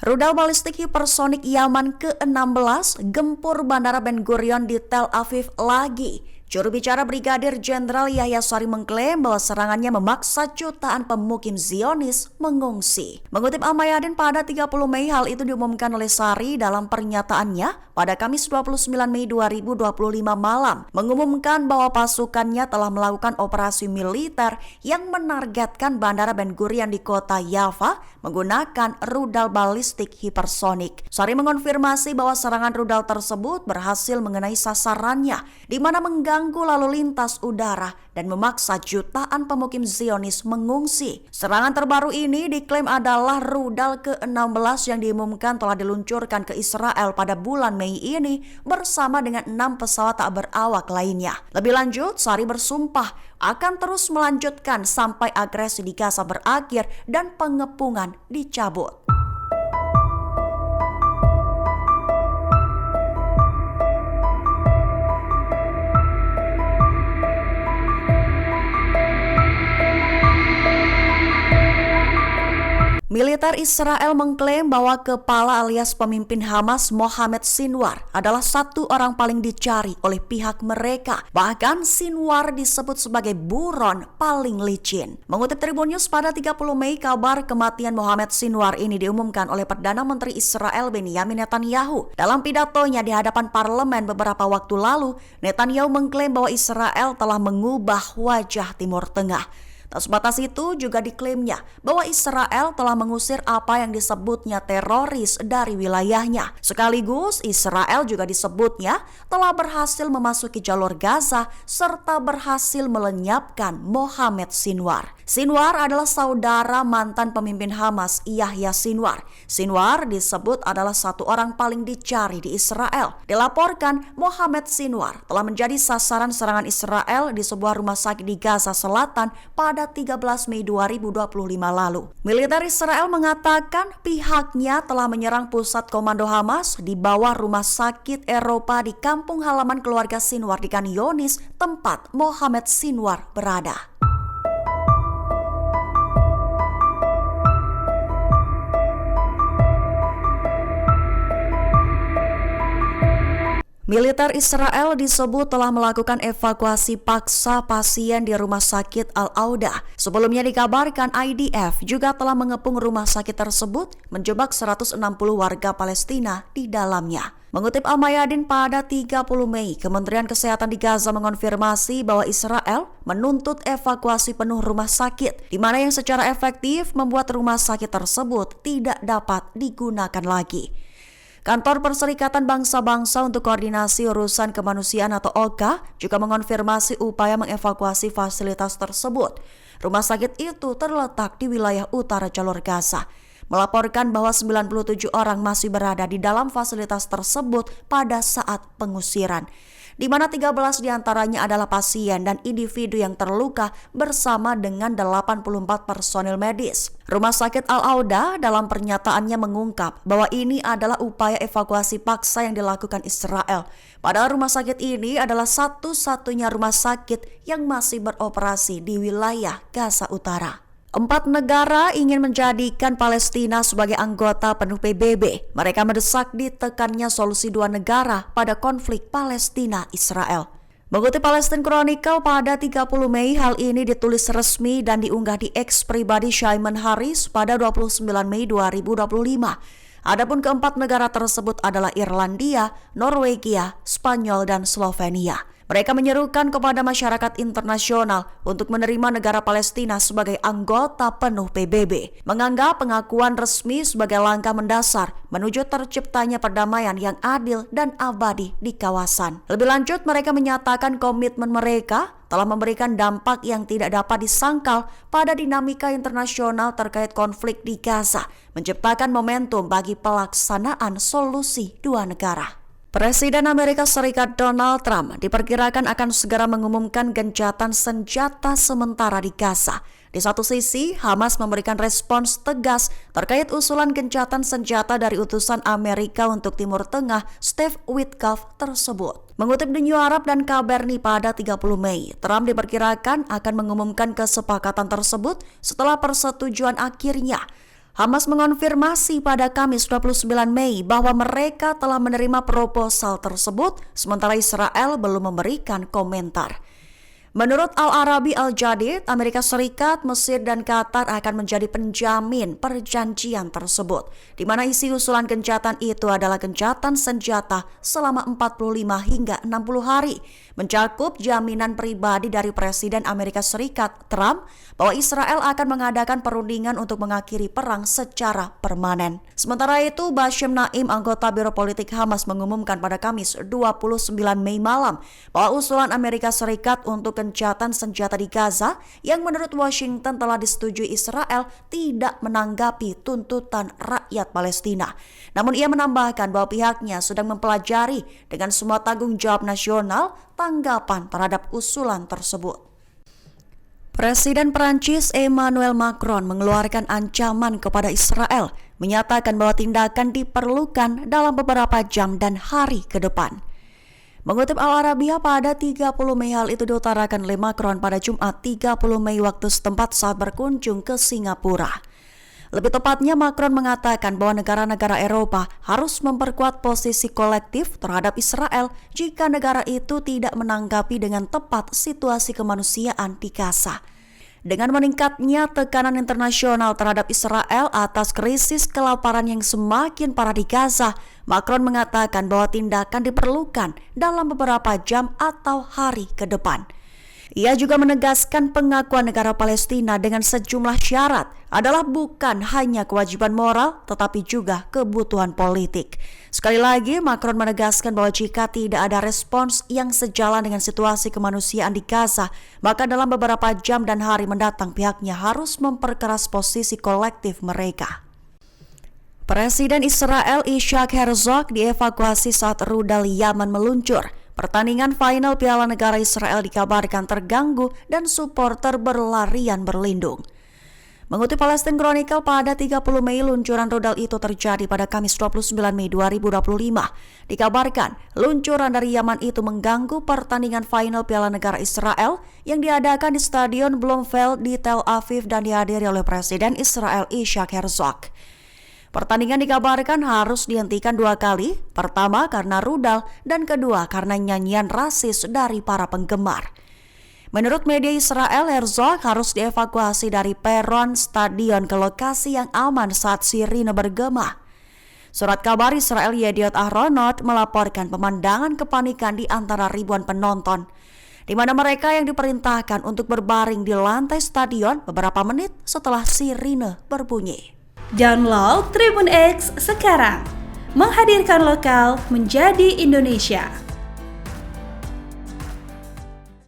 Rudal balistik hipersonik Yaman ke-16 gempur Bandara Ben Gurion di Tel Aviv lagi. Juru bicara Brigadir Jenderal Yahya Sari mengklaim bahwa serangannya memaksa jutaan pemukim Zionis mengungsi. Mengutip Al-Mayadin pada 30 Mei, hal itu diumumkan oleh Sari dalam pernyataannya pada Kamis 29 Mei 2025 malam, mengumumkan bahwa pasukannya telah melakukan operasi militer yang menargetkan Bandara Ben Gurion di kota Yafa menggunakan rudal balistik hipersonik. Sari mengonfirmasi bahwa serangan rudal tersebut berhasil mengenai sasarannya, di mana mengganggu lalu lintas udara dan memaksa jutaan pemukim Zionis mengungsi. Serangan terbaru ini diklaim adalah rudal ke-16 yang diumumkan telah diluncurkan ke Israel pada bulan Mei ini bersama dengan 6 pesawat tak berawak lainnya. Lebih lanjut, Sari bersumpah akan terus melanjutkan sampai agresi di Gaza berakhir dan pengepungan dicabut. Militer Israel mengklaim bahwa kepala alias pemimpin Hamas Mohamed Sinwar adalah satu orang paling dicari oleh pihak mereka. Bahkan Sinwar disebut sebagai buron paling licin. Mengutip Tribun News pada 30 Mei, kabar kematian Mohamed Sinwar ini diumumkan oleh Perdana Menteri Israel Benyamin Netanyahu. Dalam pidatonya di hadapan parlemen beberapa waktu lalu, Netanyahu mengklaim bahwa Israel telah mengubah wajah Timur Tengah. Tak sebatas itu, juga diklaimnya bahwa Israel telah mengusir apa yang disebutnya teroris dari wilayahnya. Sekaligus, Israel juga disebutnya telah berhasil memasuki jalur Gaza serta berhasil melenyapkan Mohamed Sinwar. Sinwar adalah saudara mantan pemimpin Hamas, Yahya Sinwar. Sinwar disebut adalah satu orang paling dicari di Israel. Dilaporkan, Mohamed Sinwar telah menjadi sasaran serangan Israel di sebuah rumah sakit di Gaza Selatan pada 13 Mei 2025 lalu. Militer Israel mengatakan pihaknya telah menyerang pusat komando Hamas di bawah rumah sakit Eropa di kampung halaman keluarga Sinwar di Khan Younis, tempat Mohamed Sinwar berada. Militer Israel disebut telah melakukan evakuasi paksa pasien di rumah sakit Al-Auda. Sebelumnya dikabarkan IDF juga telah mengepung rumah sakit tersebut, menjebak 160 warga Palestina di dalamnya. Mengutip Al-Mayadin pada 30 Mei, Kementerian Kesehatan di Gaza mengonfirmasi bahwa Israel menuntut evakuasi penuh rumah sakit, di mana yang secara efektif membuat rumah sakit tersebut tidak dapat digunakan lagi. Kantor Perserikatan Bangsa-Bangsa untuk Koordinasi Urusan Kemanusiaan atau OCHA juga mengonfirmasi upaya mengevakuasi fasilitas tersebut. Rumah sakit itu terletak di wilayah utara jalur Gaza, melaporkan bahwa 97 orang masih berada di dalam fasilitas tersebut pada saat pengusiran, di mana 13 diantaranya adalah pasien dan individu yang terluka bersama dengan 84 personil medis. Rumah sakit Al-Auda dalam pernyataannya mengungkap bahwa ini adalah upaya evakuasi paksa yang dilakukan Israel. Padahal rumah sakit ini adalah satu-satunya rumah sakit yang masih beroperasi di wilayah Gaza Utara. 4 negara ingin menjadikan Palestina sebagai anggota penuh PBB. Mereka mendesak ditekannya solusi 2 negara pada konflik Palestina-Israel. Mengutip Palestine Chronicle pada 30 Mei, hal ini ditulis resmi dan diunggah di X pribadi Shimon Harris pada 29 Mei 2025. Adapun keempat negara tersebut adalah Irlandia, Norwegia, Spanyol, dan Slovenia. Mereka menyerukan kepada masyarakat internasional untuk menerima negara Palestina sebagai anggota penuh PBB, menganggap pengakuan resmi sebagai langkah mendasar menuju terciptanya perdamaian yang adil dan abadi di kawasan. Lebih lanjut, mereka menyatakan komitmen mereka telah memberikan dampak yang tidak dapat disangkal pada dinamika internasional terkait konflik di Gaza, menciptakan momentum bagi pelaksanaan solusi 2 negara. Presiden Amerika Serikat Donald Trump diperkirakan akan segera mengumumkan gencatan senjata sementara di Gaza. Di satu sisi, Hamas memberikan respons tegas terkait usulan gencatan senjata dari utusan Amerika untuk Timur Tengah, Steve Witkoff tersebut. Mengutip The New Arab dan Kabarni pada 30 Mei, Trump diperkirakan akan mengumumkan kesepakatan tersebut setelah persetujuan akhirnya. Hamas mengonfirmasi pada Kamis 29 Mei bahwa mereka telah menerima proposal tersebut, sementara Israel belum memberikan komentar. Menurut Al-Arabi Al-Jadid, Amerika Serikat, Mesir, dan Qatar akan menjadi penjamin perjanjian tersebut, di mana isi usulan gencatan itu adalah gencatan senjata selama 45 hingga 60 hari, mencakup jaminan pribadi dari Presiden Amerika Serikat, Trump, bahwa Israel akan mengadakan perundingan untuk mengakhiri perang secara permanen. Sementara itu, Basyem Naim, anggota Biro Politik Hamas, mengumumkan pada Kamis 29 Mei malam bahwa usulan Amerika Serikat untuk gencatan senjata di Gaza yang menurut Washington telah disetujui Israel tidak menanggapi tuntutan rakyat Palestina. Namun ia menambahkan bahwa pihaknya sedang mempelajari dengan semua tanggung jawab nasional tanggapan terhadap usulan tersebut. Presiden Prancis Emmanuel Macron mengeluarkan ancaman kepada Israel, menyatakan bahwa tindakan diperlukan dalam beberapa jam dan hari ke depan. Mengutip Al-Arabiah, pada 30 Mei hal itu diutarakan oleh Macron pada Jumat 30 Mei waktu setempat saat berkunjung ke Singapura. Lebih tepatnya, Macron mengatakan bahwa negara-negara Eropa harus memperkuat posisi kolektif terhadap Israel jika negara itu tidak menanggapi dengan tepat situasi kemanusiaan di Gaza. Dengan meningkatnya tekanan internasional terhadap Israel atas krisis kelaparan yang semakin parah di Gaza, Macron mengatakan bahwa tindakan diperlukan dalam beberapa jam atau hari ke depan. Ia juga menegaskan pengakuan negara Palestina dengan sejumlah syarat adalah bukan hanya kewajiban moral, tetapi juga kebutuhan politik. Sekali lagi, Macron menegaskan bahwa jika tidak ada respons yang sejalan dengan situasi kemanusiaan di Gaza, maka dalam beberapa jam dan hari mendatang pihaknya harus memperkeras posisi kolektif mereka. Presiden Israel Ishak Herzog dievakuasi saat rudal Yaman meluncur. Pertandingan final Piala Negara Israel dikabarkan terganggu dan supporter berlarian berlindung. Mengutip Palestine Chronicle, pada 30 Mei luncuran rudal itu terjadi pada Kamis 29 Mei 2025. Dikabarkan, luncuran dari Yaman itu mengganggu pertandingan final Piala Negara Israel yang diadakan di Stadion Bloemfontein di Tel Aviv dan dihadiri oleh Presiden Israel Ishak Herzog. Pertandingan dikabarkan harus dihentikan 2 kali, pertama karena rudal dan kedua karena nyanyian rasis dari para penggemar. Menurut media Israel, Herzog harus dievakuasi dari peron stadion ke lokasi yang aman saat sirine bergema. Surat kabar Israel Yediot Ahronot melaporkan pemandangan kepanikan di antara ribuan penonton, di mana mereka yang diperintahkan untuk berbaring di lantai stadion beberapa menit setelah sirine berbunyi. Download Tribun X sekarang, menghadirkan lokal menjadi Indonesia.